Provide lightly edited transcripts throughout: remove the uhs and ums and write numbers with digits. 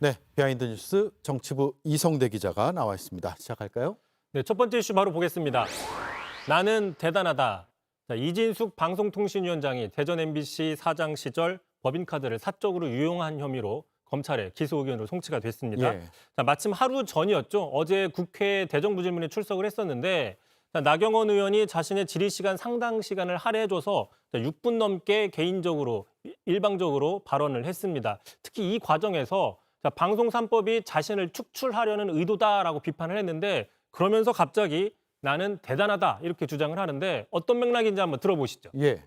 네, 비하인드 뉴스 정치부 이성대 기자가 나와 있습니다. 시작할까요? 네, 첫 번째 이슈 바로 보겠습니다. 나는 대단하다. 자, 이진숙 방송통신위원장이 대전 MBC 사장 시절 법인카드를 사적으로 유용한 혐의로 검찰에 기소 의견으로 송치가 됐습니다. 예. 자, 마침 하루 전이었죠. 어제 국회 대정부질문에 출석을 했었는데 자, 나경원 의원이 자신의 질의 시간 상당 시간을 할애해줘서 6분 넘게 개인적으로 일방적으로 발언을 했습니다. 특히 이 과정에서 자, 방송 3법이 자신을 축출하려는 의도다라고 비판을 했는데 그러면서 갑자기 나는 대단하다 이렇게 주장을 하는데 어떤 맥락인지 한번 들어보시죠. 예.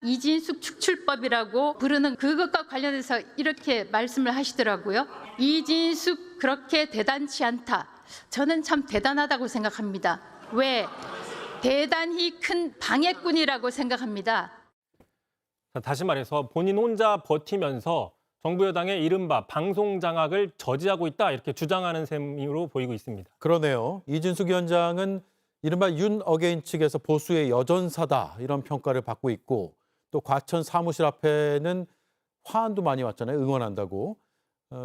이진숙 축출법이라고 부르는 그것과 관련해서 이렇게 말씀을 하시더라고요. 이진숙 그렇게 대단치 않다. 저는 참 대단하다고 생각합니다. 왜? 대단히 큰 방해꾼이라고 생각합니다. 자, 다시 말해서 본인 혼자 버티면서 정부 여당의 이른바 방송 장악을 저지하고 있다 이렇게 주장하는 셈으로 보이고 있습니다. 그러네요. 이진숙 위원장은 이른바 윤 어게인 측에서 보수의 여전사다 이런 평가를 받고 있고 또 과천 사무실 앞에는 화환도 많이 왔잖아요. 응원한다고.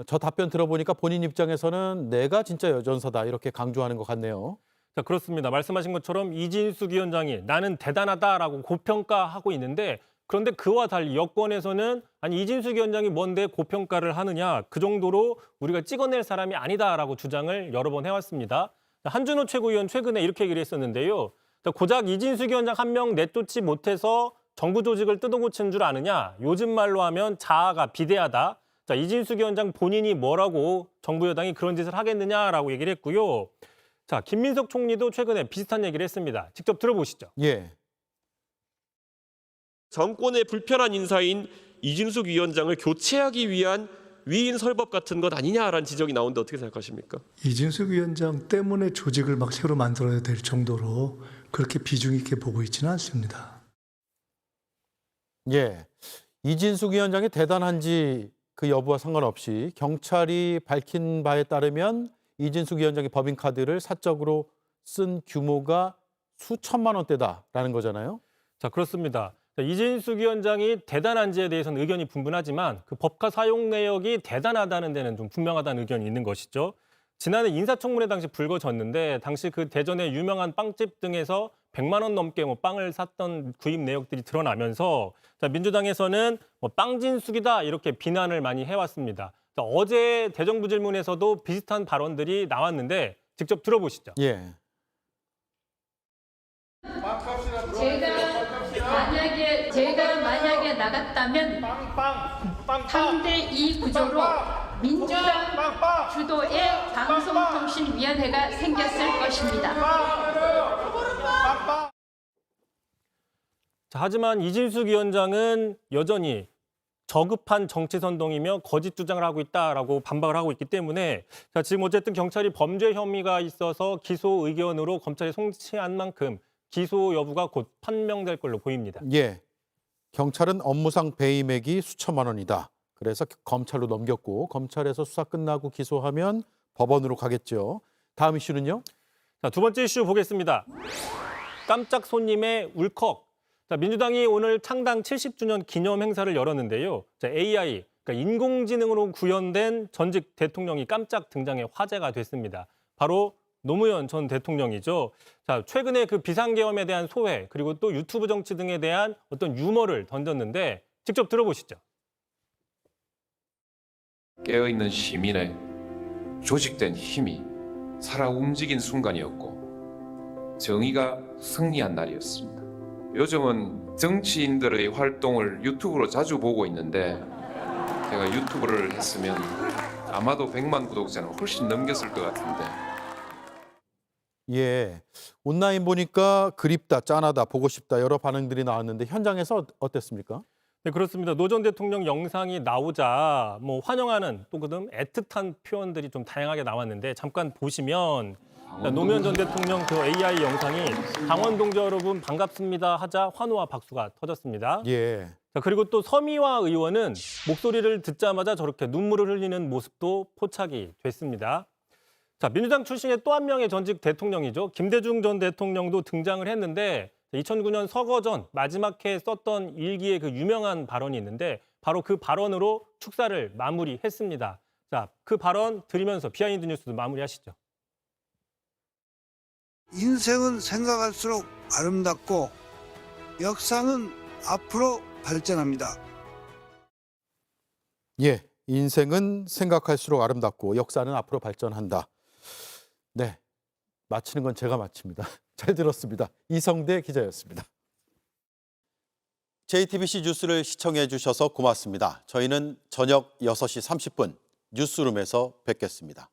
저 답변 들어보니까 본인 입장에서는 내가 진짜 여전사다 이렇게 강조하는 것 같네요. 자, 그렇습니다. 말씀하신 것처럼 이진숙 위원장이 나는 대단하다라고 고평가하고 있는데 그런데 그와 달리 여권에서는 아니 이진숙 위원장이 뭔데 고평가를 하느냐 그 정도로 우리가 찍어낼 사람이 아니다라고 주장을 여러 번 해왔습니다. 한준호 최고위원 최근에 이렇게 얘기를 했었는데요. 고작 이진숙 위원장 한 명 내쫓지 못해서 정부 조직을 뜯어고치는 줄 아느냐. 요즘 말로 하면 자아가 비대하다. 자, 이진숙 위원장 본인이 뭐라고 정부 여당이 그런 짓을 하겠느냐라고 얘기를 했고요. 자, 김민석 총리도 최근에 비슷한 얘기를 했습니다. 직접 들어보시죠. 예. 정권의 불편한 인사인 이진숙 위원장을 교체하기 위한 위인 설법 같은 것 아니냐라는 지적이 나오는데 어떻게 생각하십니까? 이진숙 위원장 때문에 조직을 막 새로 만들어야 될 정도로 그렇게 비중 있게 보고 있지는 않습니다. 예. 이진숙 위원장이 대단한지 그 여부와 상관없이 경찰이 밝힌 바에 따르면 이진숙 위원장이 법인카드를 사적으로 쓴 규모가 수천만 원대다라는 거잖아요. 자, 그렇습니다. 자, 이진숙 위원장이 대단한지에 대해서는 의견이 분분하지만 그 법카 사용 내역이 대단하다는 데는 좀 분명하다는 의견이 있는 것이죠. 지난해 인사청문회 당시 불거졌는데 당시 그 대전의 유명한 빵집 등에서 100만 원 넘게 빵을 샀던 구입 내역들이 드러나면서 자, 민주당에서는 빵진숙이다 이렇게 비난을 많이 해왔습니다. 자, 어제 대정부질문에서도 비슷한 발언들이 나왔는데 직접 들어보시죠. 예. 제가 만약에 나갔다면 3대2 구조로 민주당 주도의 방송통신위원회가 생겼을 것입니다. 자, 하지만 이진숙 위원장은 여전히 저급한 정치 선동이며 거짓 주장을 하고 있다라고 반박을 하고 있기 때문에 자, 지금 어쨌든 경찰이 범죄 혐의가 있어서 기소 의견으로 검찰에 송치한 만큼 기소 여부가 곧 판명될 걸로 보입니다. 예. 경찰은 업무상 배임액이 수천만 원이다. 그래서 검찰로 넘겼고 검찰에서 수사 끝나고 기소하면 법원으로 가겠죠. 다음 이슈는요? 자, 두 번째 이슈 보겠습니다. 깜짝 손님의 울컥. 자, 민주당이 오늘 창당 70주년 기념 행사를 열었는데요. 자, AI, 그러니까 인공지능으로 구현된 전직 대통령이 깜짝 등장해 화제가 됐습니다. 바로 노무현 전 대통령이죠. 자, 최근에 그 비상계엄에 대한 소회 그리고 또 유튜브 정치 등에 대한 어떤 유머를 던졌는데 직접 들어보시죠. 깨어있는 시민의 조직된 힘이 살아 움직인 순간이었고 정의가 승리한 날이었습니다. 요즘은 정치인들의 활동을 유튜브로 자주 보고 있는데 제가 유튜브를 했으면 아마도 100만 구독자는 훨씬 넘겼을 것 같은데 예. 온라인 보니까 그립다, 짠하다, 보고 싶다 여러 반응들이 나왔는데 현장에서 어땠습니까? 네, 그렇습니다. 노 전 대통령 영상이 나오자 환영하는 또 그다음 애틋한 표현들이 좀 다양하게 나왔는데 잠깐 보시면 노무현 전 대통령 그 AI 영상이 당원동지 여러분 반갑습니다 하자 환호와 박수가 터졌습니다. 예. 자, 그리고 또 서미화 의원은 목소리를 듣자마자 저렇게 눈물을 흘리는 모습도 포착이 됐습니다. 자, 민주당 출신의 또 한 명의 전직 대통령이죠. 김대중 전 대통령도 등장을 했는데 2009년 서거 전 마지막 해에 썼던 일기의 그 유명한 발언이 있는데 바로 그 발언으로 축사를 마무리했습니다. 자, 그 발언 들으면서 비하인드 뉴스도 마무리하시죠. 인생은 생각할수록 아름답고 역사는 앞으로 발전합니다. 예, 인생은 생각할수록 아름답고 역사는 앞으로 발전한다. 네, 마치는 건 제가 마칩니다. 잘 들었습니다. 이성대 기자였습니다. JTBC 뉴스를 시청해 주셔서 고맙습니다. 저희는 저녁 6시 30분 뉴스룸에서 뵙겠습니다.